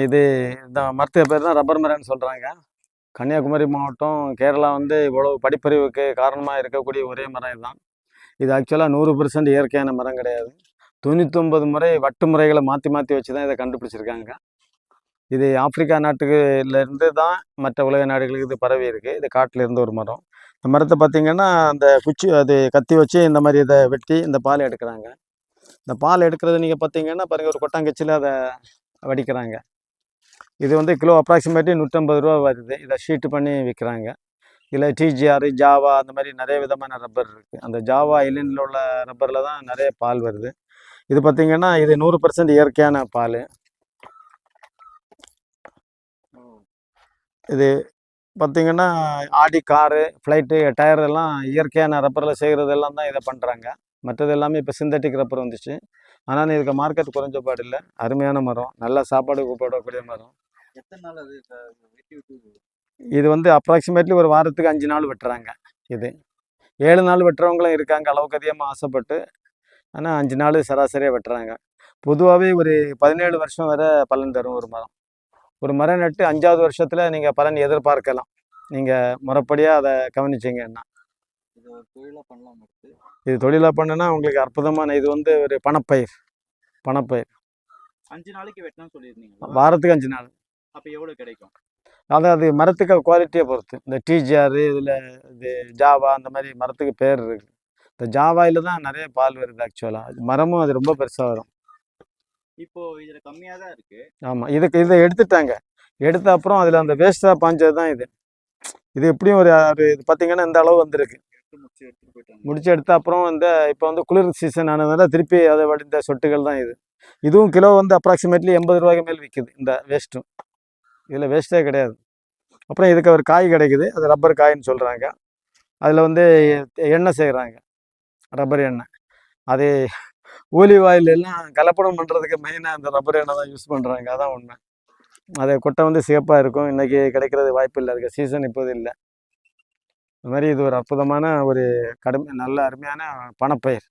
இது இந்த மரத்துக்கு பேர் தான் ரப்பர் மரம்னு சொல்கிறாங்க. கன்னியாகுமரி மாவட்டம், கேரளா வந்து இவ்வளவு படிப்பறிவுக்கு காரணமாக இருக்கக்கூடிய ஒரே மரம் இதுதான். இது ஆக்சுவலாக 100% இயற்கையான மரம் கிடையாது. 99 முறை வட்டு முறைகளை மாற்றி மாற்றி வச்சு தான் இதை கண்டுபிடிச்சிருக்காங்க. இது ஆப்பிரிக்கா நாட்டுலேருந்து தான் மற்ற உலக நாடுகளுக்கு இது பரவி இருக்குது. இது காட்டில் இருந்த ஒரு மரம். இந்த மரத்தை பார்த்திங்கன்னா அந்த குச்சி அது கத்தி வச்சு இந்த மாதிரி இதை வெட்டி இந்த பால் எடுக்கிறாங்க. இந்த பால் எடுக்கிறது நீங்கள் பார்த்தீங்கன்னா பாருங்கள், ஒரு கொட்டாங்கச்சியில் அதை வடிக்கிறாங்க. இது வந்து கிலோ அப்ராக்சிமேட்லி 150 ரூபா வருது. இதை ஷீட்டு பண்ணி விற்கிறாங்க. இதில் டிஜிஆர், ஜாவா அந்த மாதிரி நிறைய விதமான ரப்பர் இருக்குது. அந்த ஜாவா ஐலண்டில் உள்ள ரப்பரில் தான் நிறைய பால் வருது. இது பார்த்திங்கன்னா இது 100% இயற்கையான பால். இது பார்த்திங்கன்னா ஆடி காரு, ஃப்ளைட்டு, டயர் எல்லாம் இயற்கையான ரப்பரில் செய்கிறது எல்லாம் தான் இதை பண்ணுறாங்க. மற்றது எல்லாமே இப்போ சிந்தட்டிக் ரப்பர் வந்துச்சு. ஆனால் இதுக்கு மார்க்கெட் குறைஞ்சபாடு இல்லை. அருமையான மரம், நல்ல சாப்பாடு கூப்பிடக்கூடிய மரம். எத்தனை நாள் அது இது வந்து அப்ராக்சிமேட்லி ஒரு வாரத்துக்கு 5 நாள் வெட்டுறாங்க. இது 7 நாள் வெட்டுறவங்களும் இருக்காங்க, அளவுக்கு அதிகமாக ஆசைப்பட்டு. ஆனால் 5 நாள் சராசரியாக வெட்டுறாங்க. பொதுவாகவே ஒரு 17 வருஷம் வரை பலன் தரும் ஒரு மரம். ஒரு மரம் நட்டு 5வது வருஷத்தில் நீங்கள் பலன் எதிர்பார்க்கலாம், நீங்கள் முறைப்படியாக அதை கவனிச்சிங்கன்னா. இது தொழிலாக பண்ணுன்னா உங்களுக்கு அற்புதமான, இது வந்து ஒரு பணப்பயிர். 5 நாளைக்கு வெட்டணும்னு சொல்லியிருந்தீங்க. வாரத்துக்கு 5 நாள். அப்போ எவ்வளோ கிடைக்கும்? அதாவது மரத்துக்கு குவாலிட்டியை பொறுத்து. இந்த டிஜிஆர், இதில் இது ஜாவா, அந்த மாதிரி மரத்துக்கு பேர் இருக்குது. இந்த ஜாவாயில் தான் நிறைய பால் வருது ஆக்சுவலாக. மரமும் அது ரொம்ப பெருசாக வரும். இப்போ இதில் கம்மியாக தான் இருக்குது. ஆமாம், இதை எடுத்துட்டாங்க. எடுத்த அப்புறம் அதில் அந்த வேஸ்ட்டாக பாஞ்சது தான் இது. இது எப்படியும் ஒரு இது பார்த்திங்கன்னா இந்த அளவு வந்திருக்கு. முடிச்சு எடுத்த அப்புறம் இப்போ வந்து குளிர் சீசன் ஆனதுனால திருப்பி அதை வடிந்த சொட்டுகள் தான் இது. இதுவும் கிலோ வந்து அப்ராக்சிமேட்லி 80 ரூபாய்க்கு மேல் விற்கிது இந்த வேஸ்ட்டும். இதில் வேஸ்ட்டே கிடையாது. அப்புறம் இதுக்கு ஒரு காய் கிடைக்குது, அது ரப்பர் காயின்னு சொல்கிறாங்க. அதில் வந்து எண்ணெய் செய்கிறாங்க, ரப்பர் எண்ணெய். அது ஓலிவ் ஆயில் எல்லாம் கலப்படம் பண்ணுறதுக்கு மெயினாக அந்த ரப்பர் எண்ணெய் தான் யூஸ் பண்ணுறாங்க. அதான் உண்மை. அதை கொட்டை வந்து சிவப்பாக இருக்கும். இன்றைக்கி கிடைக்கிறது வாய்ப்பு இல்லை, அதுக்கு சீசன் இப்போது இல்லை. இந்த மாதிரி இது ஒரு அற்புதமான ஒரு நல்ல அருமையான பணப்பயிர்.